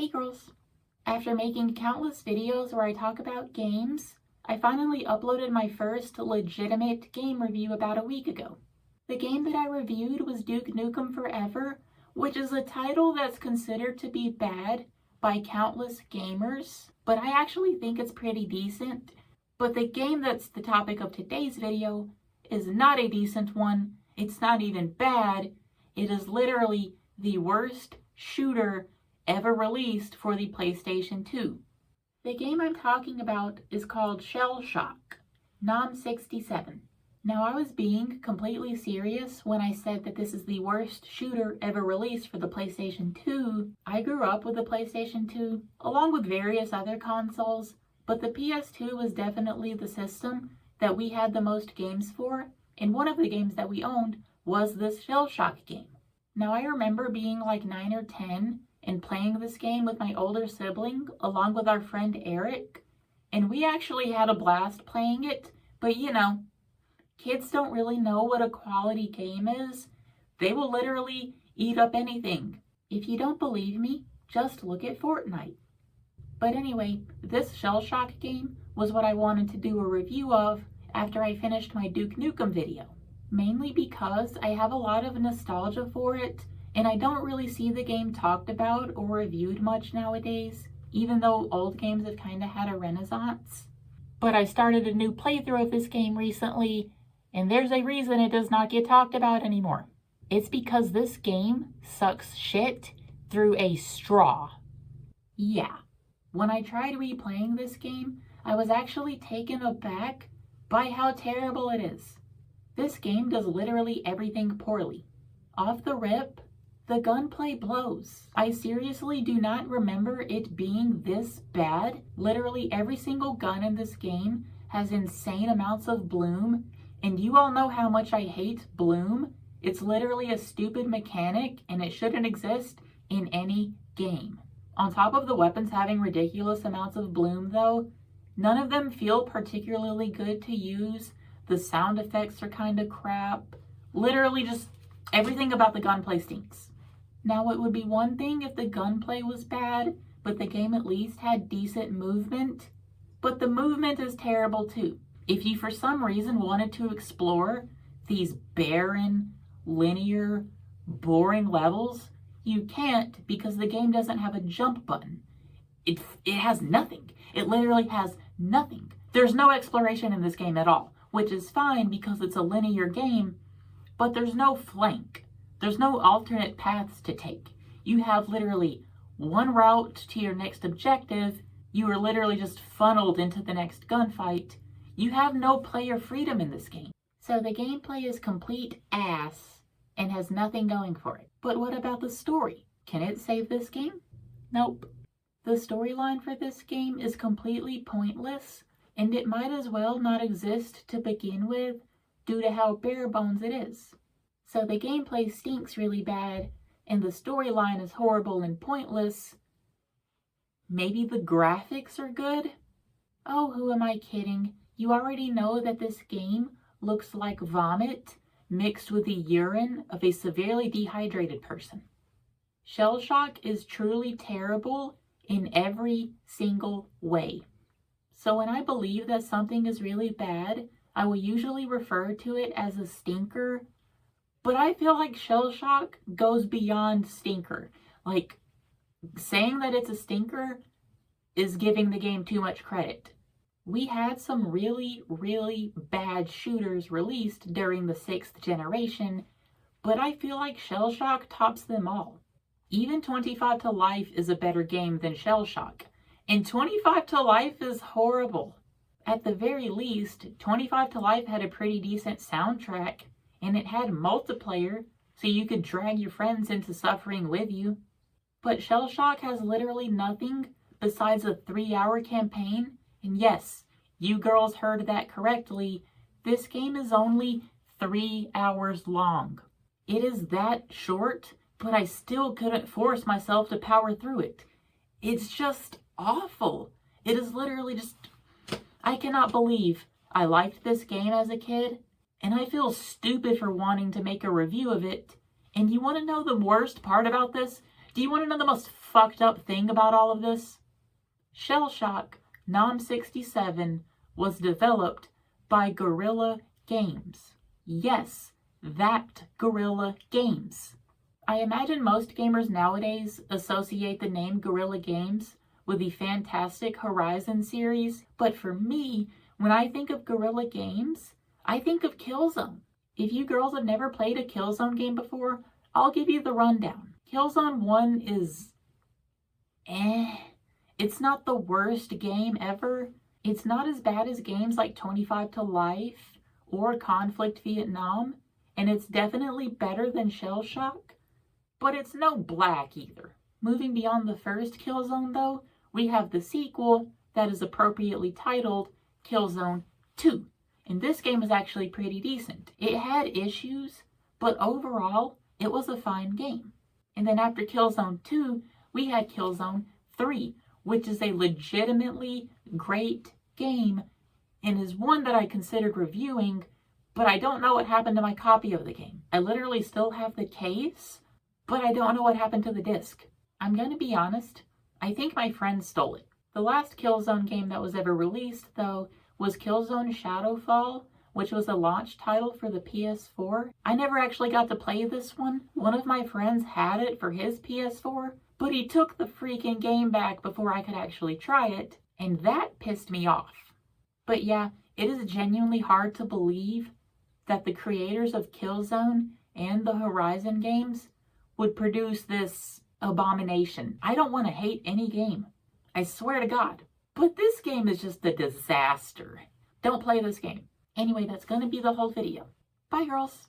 Hey girls! After making countless videos where I talk about games, I finally uploaded my first legitimate game review about a week ago. The game that I reviewed was Duke Nukem Forever, which is a title that's considered to be bad by countless gamers, but I actually think it's pretty decent. But the game that's the topic of today's video is not a decent one. It's not even bad. It is literally the worst shooter ever released for the PlayStation 2. The game I'm talking about is called Shellshock, NOM67. Now, I was being completely serious when I said that this is the worst shooter ever released for the PlayStation 2. I grew up with the PlayStation 2, along with various other consoles, but the PS2 was definitely the system that we had the most games for, and one of the games that we owned was this Shellshock game. Now, I remember being like 9 or 10 and playing this game with my older sibling, along with our friend Eric, and we actually had a blast playing it, but you know, kids don't really know what a quality game is. They will literally eat up anything. If you don't believe me, just look at Fortnite. But anyway, this Shellshock game was what I wanted to do a review of after I finished my Duke Nukem video. Mainly because I have a lot of nostalgia for it, and I don't really see the game talked about or reviewed much nowadays, even though old games have kind of had a renaissance. But I started a new playthrough of this game recently, and there's a reason it does not get talked about anymore. It's because this game sucks shit through a straw. Yeah, when I tried replaying this game, I was actually taken aback by how terrible it is. This game does literally everything poorly. Off the rip, the gunplay blows. I seriously do not remember it being this bad. Literally every single gun in this game has insane amounts of bloom, and you all know how much I hate bloom. It's literally a stupid mechanic, and it shouldn't exist in any game. On top of the weapons having ridiculous amounts of bloom though, none of them feel particularly good to use. The sound effects are kind of crap. Literally just everything about the gunplay stinks. Now, it would be one thing if the gunplay was bad, but the game at least had decent movement. But the movement is terrible too. If you for some reason wanted to explore these barren, linear, boring levels, you can't because the game doesn't have a jump button. It has nothing. It literally has nothing. There's no exploration in this game at all, which is fine because it's a linear game, but there's no flank. There's no alternate paths to take. You have literally one route to your next objective. You are literally just funneled into the next gunfight. You have no player freedom in this game. So the gameplay is complete ass and has nothing going for it. But what about the story? Can it save this game? Nope. The storyline for this game is completely pointless, and it might as well not exist to begin with due to how bare bones it is. So the gameplay stinks really bad, and the storyline is horrible and pointless. Maybe the graphics are good? Oh, who am I kidding? You already know that this game looks like vomit mixed with the urine of a severely dehydrated person. Shellshock is truly terrible in every single way. So when I believe that something is really bad, I will usually refer to it as a stinker. But I feel like Shellshock goes beyond stinker. Like, saying that it's a stinker is giving the game too much credit. We had some really, really bad shooters released during the 6th generation, but I feel like Shellshock tops them all. Even 25 to Life is a better game than Shellshock, and 25 to Life is horrible. At the very least, 25 to Life had a pretty decent soundtrack, and it had multiplayer, so you could drag your friends into suffering with you. But Shellshock has literally nothing besides a 3-hour campaign, and yes, you girls heard that correctly, this game is only 3 hours long. It is that short, but I still couldn't force myself to power through it. It's just awful. It is literally just... I cannot believe I liked this game as a kid, and I feel stupid for wanting to make a review of it. And you want to know the worst part about this? Do you want to know the most fucked up thing about all of this? Shellshock Nom 67 was developed by Guerrilla Games. Yes, that Guerrilla Games. I imagine most gamers nowadays associate the name Guerrilla Games with the fantastic Horizon series, but for me, when I think of Guerrilla Games, I think of Killzone. If you girls have never played a Killzone game before, I'll give you the rundown. Killzone 1 is It's not the worst game ever. It's not as bad as games like 25 to Life or Conflict Vietnam, and it's definitely better than Shellshock, but it's no Black either. Moving beyond the first Killzone though, we have the sequel that is appropriately titled Killzone 2. And this game is actually pretty decent. It had issues, but overall, it was a fine game. And then after Killzone 2, we had Killzone 3, which is a legitimately great game and is one that I considered reviewing, but I don't know what happened to my copy of the game. I literally still have the case, but I don't know what happened to the disc. I'm gonna be honest, I think my friend stole it. The last Killzone game that was ever released, though, was Killzone Shadowfall, which was a launch title for the PS4. I never actually got to play this one. One of my friends had it for his PS4, but he took the freaking game back before I could actually try it, and that pissed me off. But yeah, it is genuinely hard to believe that the creators of Killzone and the Horizon games would produce this abomination. I don't want to hate any game, I swear to God, but this game is just a disaster. Don't play this game. Anyway, that's going to be the whole video. Bye, girls.